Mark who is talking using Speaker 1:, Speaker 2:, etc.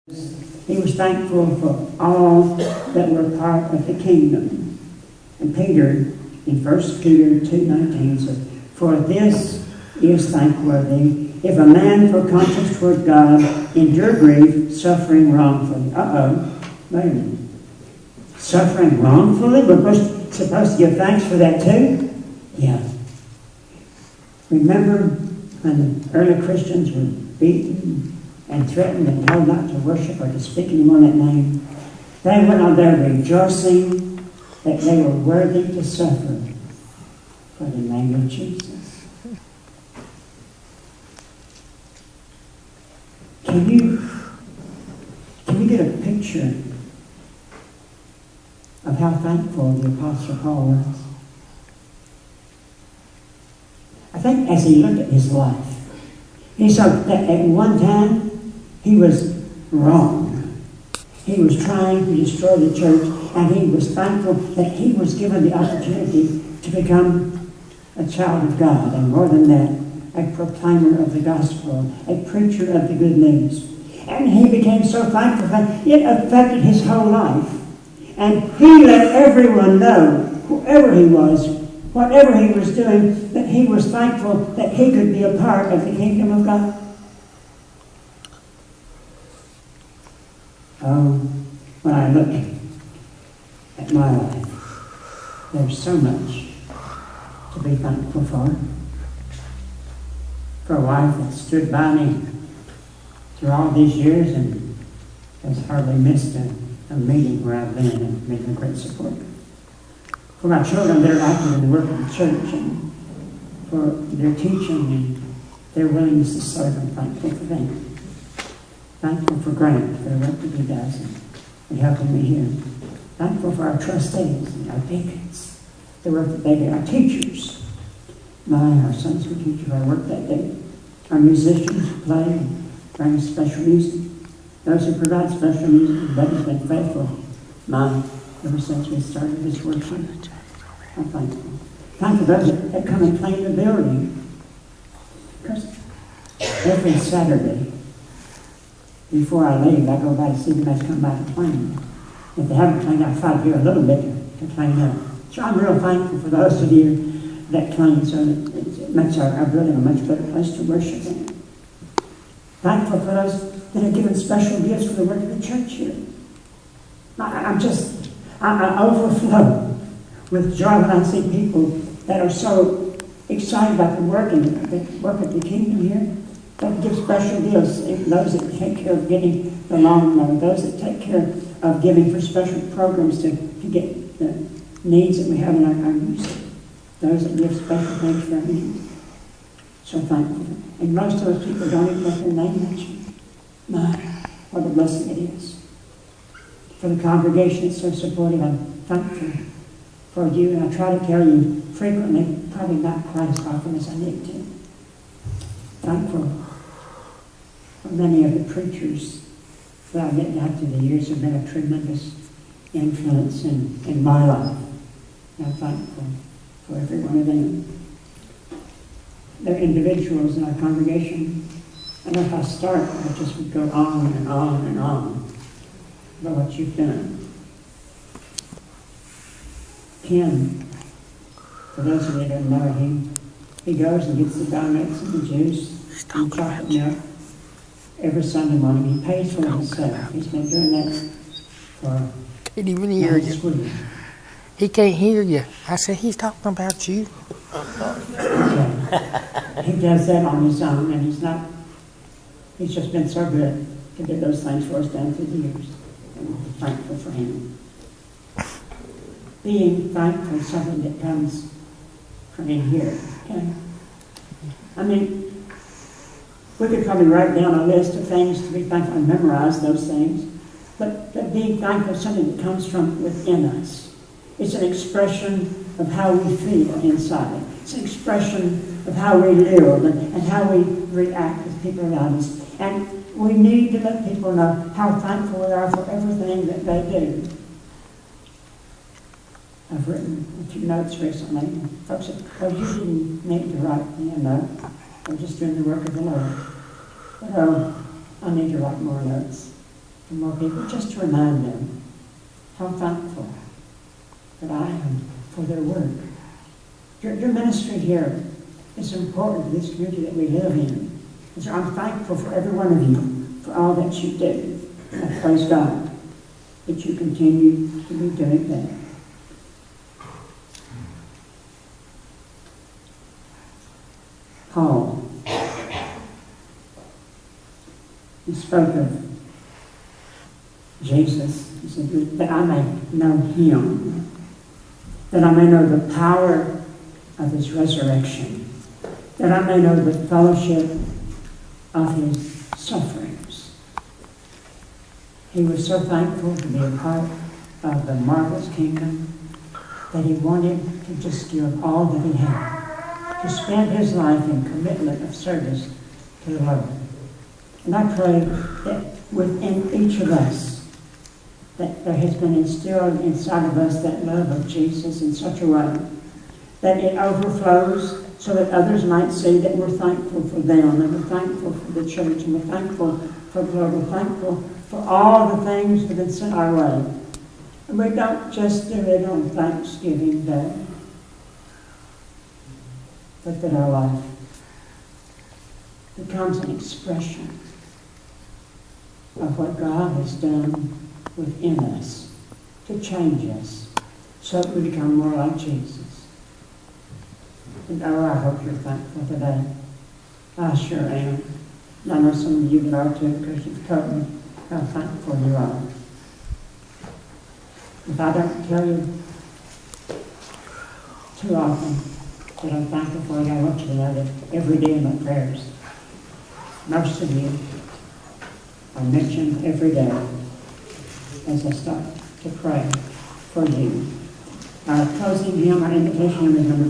Speaker 1: He was thankful for all that were part of the kingdom. And Peter, in 1 Peter 2:19 says, "For this is thankworthy, if a man for conscience toward God endure grief, suffering wrongfully." Wait a minute. Suffering wrongfully? We're supposed to give thanks for that too? Yeah. Remember when the early Christians were beaten and threatened and told not to worship or to speak anymore in that name? They went on there rejoicing that they were worthy to suffer for the name of Jesus. Can you get a picture of how thankful the Apostle Paul was? I think as he looked at his life, he saw that at one time he was wrong. He was trying to destroy the church, and he was thankful that he was given the opportunity to become a child of God, and more than that, a proclaimer of the gospel, a preacher of the good news. And he became so thankful that it affected his whole life. And he let everyone know, whoever he was, whatever he was doing, that he was thankful that he could be a part of the kingdom of God. Oh, when I look at my life, there's so much to be thankful for. For a wife that stood by me through all these years and has hardly missed a meeting where I've been and been a great support. For my children, they're active in the work of the church, and for their teaching and their willingness to serve. I'm thankful for them. Thankful for Grant for the work that he does and helping me here. Thankful for our trustees and our deacons, the work that they do. Our teachers. Our Sunday school teachers, our work that day. Our musicians who play and bring special music. Those who provide special music. Everybody's been faithful. Ever since we started this work here. I'm thankful. Thankful for those that come and clean the building. Because every Saturday, before I leave, I go by to see them as come by to clean. If they haven't cleaned, I try to do a little bit to clean up. So I'm real thankful for those of you that clean, so that it makes our building a much better place to worship in. Thankful for those that have given special gifts for the work of the church here. I overflow with joy when I see people that are so excited about the work of the kingdom here. That give special gifts. Those that take care of getting the lawnmower, those that take care of giving for special programs to get the needs that we have in our music. Those that give special things for our needs. So thankful. And most of those people don't even let their name mentioned. What a blessing it is. For the congregation that's so supportive, I'm thankful for you, and I try to tell you frequently, probably not quite as often as I need to. Thankful for many of the preachers that I've met down through the years have been a tremendous influence in my life. And I'm thankful for every one of them. They're individuals in our congregation. And if I start, I just would go on and on and on about what you've done. Ken, for those of you that don't know him, he goes and gets the donuts and the juice and chocolate milk every Sunday morning. He pays for it himself. He's been doing that for
Speaker 2: can't even hear you.
Speaker 1: Week.
Speaker 2: He can't hear you. I said, he's talking about you.
Speaker 1: He does that on his own, and he's just been so good to get those things for us down through the years. And we're thankful for him. Being thankful is something that comes from in here. Okay? I mean, we could probably write down a list of things to be thankful and memorize those things, but being thankful is something that comes from within us. It's an expression of how we feel inside. It's an expression of how we live and how we react with people around us. And we need to let people know how thankful we are for everything that they do. I've written a few notes recently. Folks said, "Oh, you didn't need to write me a note. I'm just doing the work of the Lord." But I need to write more notes. to more people, just to remind them how thankful that I am for their work. Your ministry here is important to this community that we live in. And so I'm thankful for every one of you for all that you do. I praise God that you continue to be doing that. Paul, he spoke of Jesus. He said, that I may know him, that I may know the power of his resurrection, that I may know the fellowship of his sufferings. He was so thankful to be a part of the marvelous kingdom that he wanted to just give all that he had, to spend his life in commitment of service to the Lord. And I pray that within each of us, that there has been instilled inside of us that love of Jesus in such a way that it overflows so that others might see that we're thankful for them, and we're thankful for the church, and we're thankful for the Lord, we're thankful for all the things that have been sent our way. And we don't just do it on Thanksgiving Day, but that our life becomes an expression of what God has done within us to change us so that we become more like Jesus. And oh, I hope you're thankful today. I sure am. And I know some of you that are too, because you've told me how thankful you are. If I don't tell you too often that I'm thankful for you, I want you to know that every day in my prayers, most of you are mentioned every day as I start to pray for you. Our closing hymn, our invitation hymn is number